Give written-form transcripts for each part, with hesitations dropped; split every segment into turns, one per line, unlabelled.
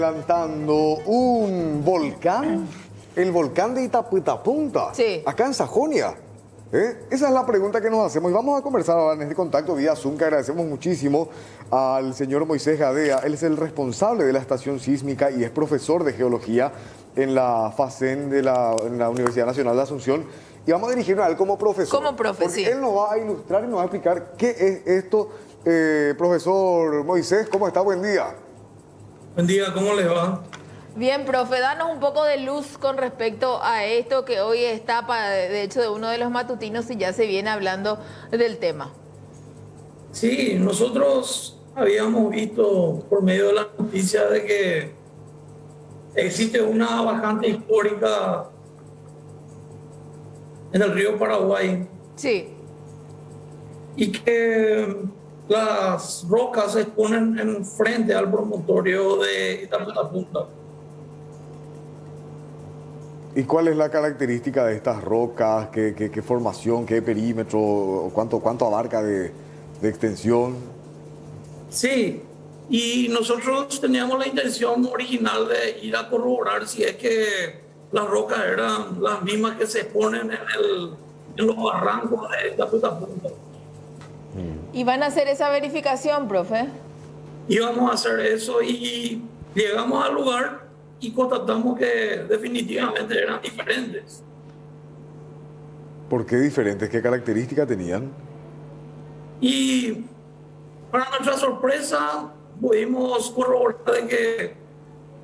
Plantando un volcán, el volcán de Itaputapunta,
Sí.
acá en Sajonia. Esa es la pregunta que nos hacemos y vamos a conversar ahora en este contacto vía Zoom, que agradecemos muchísimo al señor Moisés Gadea. Él es el responsable de la estación sísmica y es profesor de geología en la FACEN en la Universidad Nacional de Asunción. Y vamos a dirigirnos a él como profesor.
Como profe,
porque
sí.
él nos va a ilustrar y nos va a explicar qué es esto. Profesor Moisés, ¿cómo está? Buen día.
Buen día, ¿cómo les va?
Bien, profe, danos un poco de luz con respecto a esto que hoy es tapa, de hecho, de uno de los matutinos y ya se viene hablando del tema.
Sí, nosotros habíamos visto por medio de la noticia de que existe una bajante histórica en el río Paraguay
Sí,
y que las rocas se exponen en frente al promontorio de Itaputapunta.
¿Y cuál es la característica de estas rocas? ¿Qué formación, qué perímetro, cuánto abarca de extensión?
Sí, y nosotros teníamos la intención original de ir a corroborar si es que las rocas eran las mismas que se exponen en los barrancos de Itaputapunta.
y van a hacer esa verificación, profe.
Íbamos a hacer eso y llegamos al lugar y constatamos que definitivamente eran diferentes.
¿Por qué diferentes? ¿Qué características tenían?
Y para nuestra sorpresa pudimos corroborar de que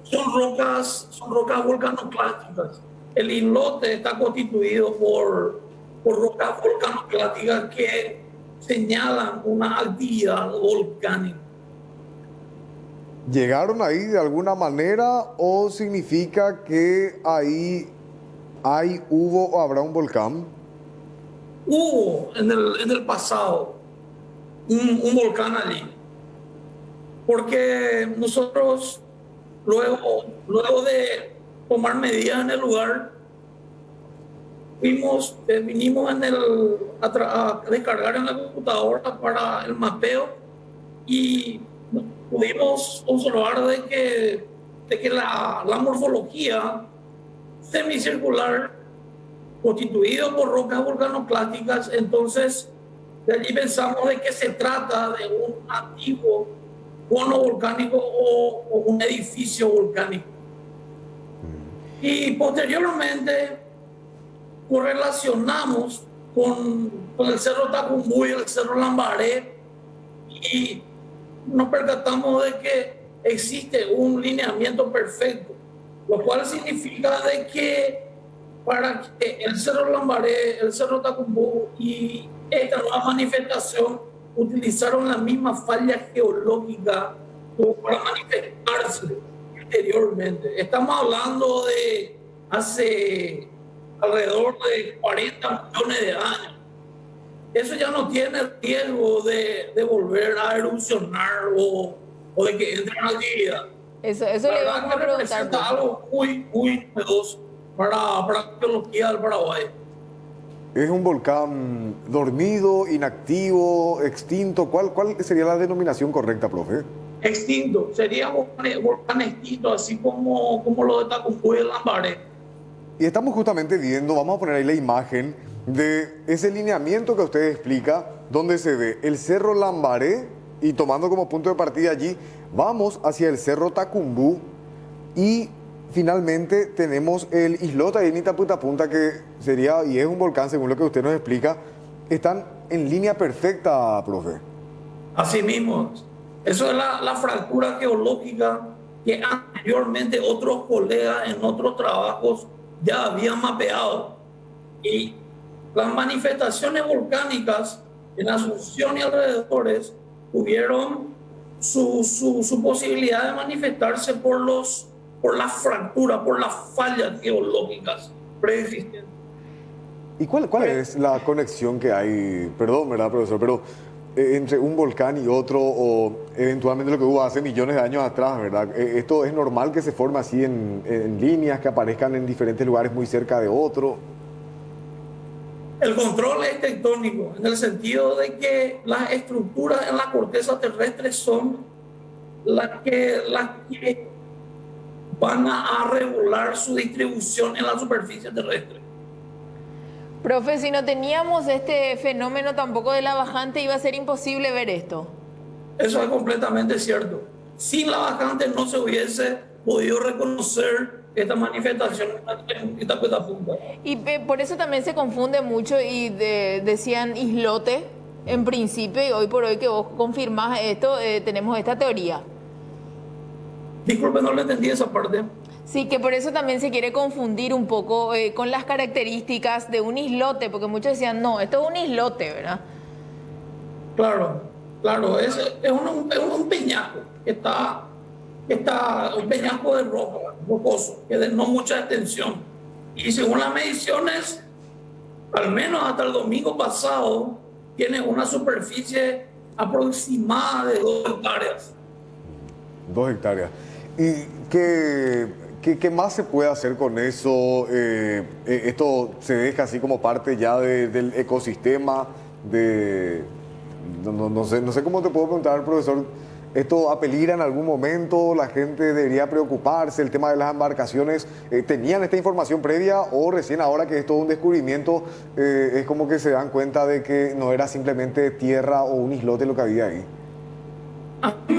son rocas volcanoclásticas. El islote está constituido por rocas volcanoclásticas que señalan una actividad volcánica.
¿Llegaron ahí de alguna manera o significa que ahí hubo o habrá un volcán?
Hubo en el pasado un volcán allí, porque nosotros luego de tomar medidas en el lugar, vinimos a descargar en la computadora para el mapeo y pudimos observar de que la morfología semicircular constituido por rocas volcanoclásticas, entonces de allí pensamos de que se trata de un antiguo cono volcánico o un edificio volcánico. Y posteriormente correlacionamos con el Cerro Tacumbú y el Cerro Lambaré y nos percatamos de que existe un lineamiento perfecto, lo cual significa de que para que el Cerro Lambaré, el Cerro Tacumbú y esta nueva manifestación utilizaron la misma falla geológica como para manifestarse anteriormente. Estamos hablando de hace alrededor de 40 millones de años. Eso ya no tiene riesgo de volver a erupcionar o de que entre en actividad.
Eso le íbamos a preguntar,
representa
profe.
algo muy novedoso para la geología del Paraguay.
¿Es un volcán dormido, inactivo, extinto? ¿Cuál sería la denominación correcta, profe?
Extinto, sería volcán extinto, así como lo de Tacumbú y el Lambaré.
Y estamos justamente viendo, vamos a poner ahí la imagen de ese lineamiento que usted explica, donde se ve el Cerro Lambaré y tomando como punto de partida allí, vamos hacia el Cerro Tacumbú y finalmente tenemos el islote ahí en Itaputapunta, que sería y es un volcán, según lo que usted nos explica. Están en línea perfecta, profe.
Así mismo, eso es la fractura geológica que anteriormente otros colegas en otros trabajos ya habían mapeado. Y las manifestaciones volcánicas en Asunción y alrededores tuvieron su posibilidad de manifestarse por las fracturas, por las fallas geológicas preexistentes.
¿Y cuál es la conexión que hay, perdón, ¿verdad, profesor? Pero entre un volcán y otro, o eventualmente lo que hubo hace millones de años atrás, ¿verdad? ¿Esto es normal que se forme así en líneas, que aparezcan en diferentes lugares muy cerca de otro?
El control es tectónico, en el sentido de que las estructuras en la corteza terrestre son las que van a regular su distribución en la superficie terrestre.
Profe, si no teníamos este fenómeno tampoco de la bajante, iba a ser imposible ver esto.
Eso es completamente cierto. Sin la bajante no se hubiese podido reconocer esta manifestación en Itapuetá-Punta.
Y por eso también se confunde mucho y decían islote en principio, y hoy por hoy que vos confirmás esto, tenemos esta teoría.
Disculpe, no le entendí esa parte.
Sí, que por eso también se quiere confundir un poco con las características de un islote, porque muchos decían, no, esto es un islote, ¿verdad?
Claro, claro, es un peñasco que está un peñasco de roca, rocoso, que de no mucha extensión. Y según las mediciones, al menos hasta el domingo pasado, tiene una superficie aproximada de 2 hectáreas.
2 hectáreas. ¿Y qué más se puede hacer con eso? ¿Esto se deja así como parte ya del ecosistema? No sé cómo te puedo preguntar, profesor. ¿Esto apeligra en algún momento? ¿La gente debería preocuparse? ¿El tema de las embarcaciones? ¿Tenían esta información previa o recién ahora que es todo un descubrimiento es como que se dan cuenta de que no era simplemente tierra o un islote lo que había ahí?
A mí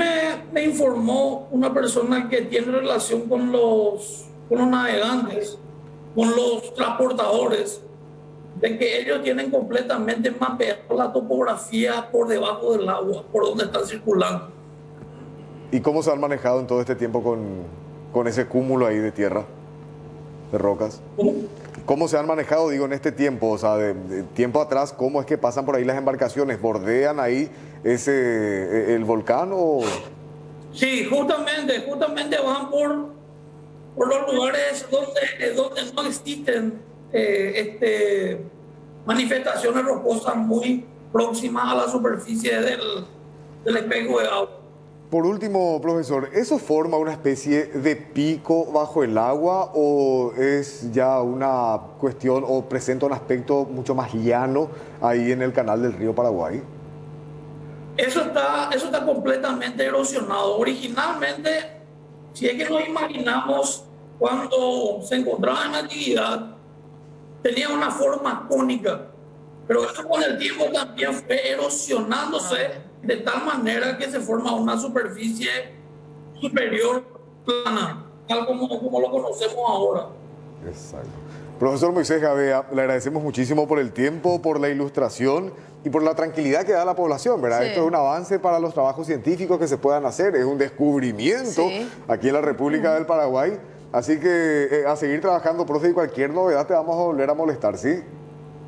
me informó una persona que tiene relación con los navegantes, con los transportadores, de que ellos tienen completamente mapeado la topografía por debajo del agua, por donde están circulando.
¿Y cómo se han manejado en todo este tiempo con ese cúmulo ahí de tierra, de rocas? ¿Cómo se han manejado, digo, en este tiempo? O sea, de tiempo atrás, ¿cómo es que pasan por ahí las embarcaciones? ¿Bordean ahí el volcán o...?
Sí, justamente van por los lugares donde no existen manifestaciones rocosas muy próximas a la superficie del espejo de agua.
Por último, profesor, ¿eso forma una especie de pico bajo el agua o es ya una cuestión o presenta un aspecto mucho más llano ahí en el canal del río Paraguay?
Eso está completamente erosionado. Originalmente, si es que nos imaginamos cuando se encontraba en actividad, tenía una forma cónica, pero eso con el tiempo también fue erosionándose de tal manera que se forma una superficie superior plana, tal como lo conocemos ahora.
Exacto. Profesor Moisés Gavea, le agradecemos muchísimo por el tiempo, por la ilustración y por la tranquilidad que da a la población, ¿verdad?
Sí.
Esto es un avance para los trabajos científicos que se puedan hacer, es un descubrimiento
Sí.
aquí en la República del Paraguay. Así que a seguir trabajando, profe, y cualquier novedad te vamos a volver a molestar, ¿sí?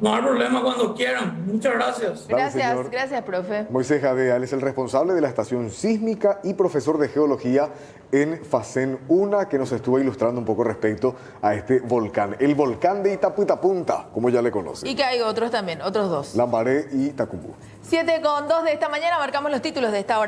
No hay problema cuando quieran. Muchas gracias.
Dale, señor.
Gracias, profe.
Moisés Gavea, él es el responsable de la estación sísmica y profesor de geología en FACEN UNA, que nos estuvo ilustrando un poco respecto a este volcán, el volcán de Itapuetá-Punta, como ya le conocen.
Y que hay otros también, otros 2.
Lambaré y Tacumbú.
7:02 de esta mañana, marcamos los títulos de esta hora.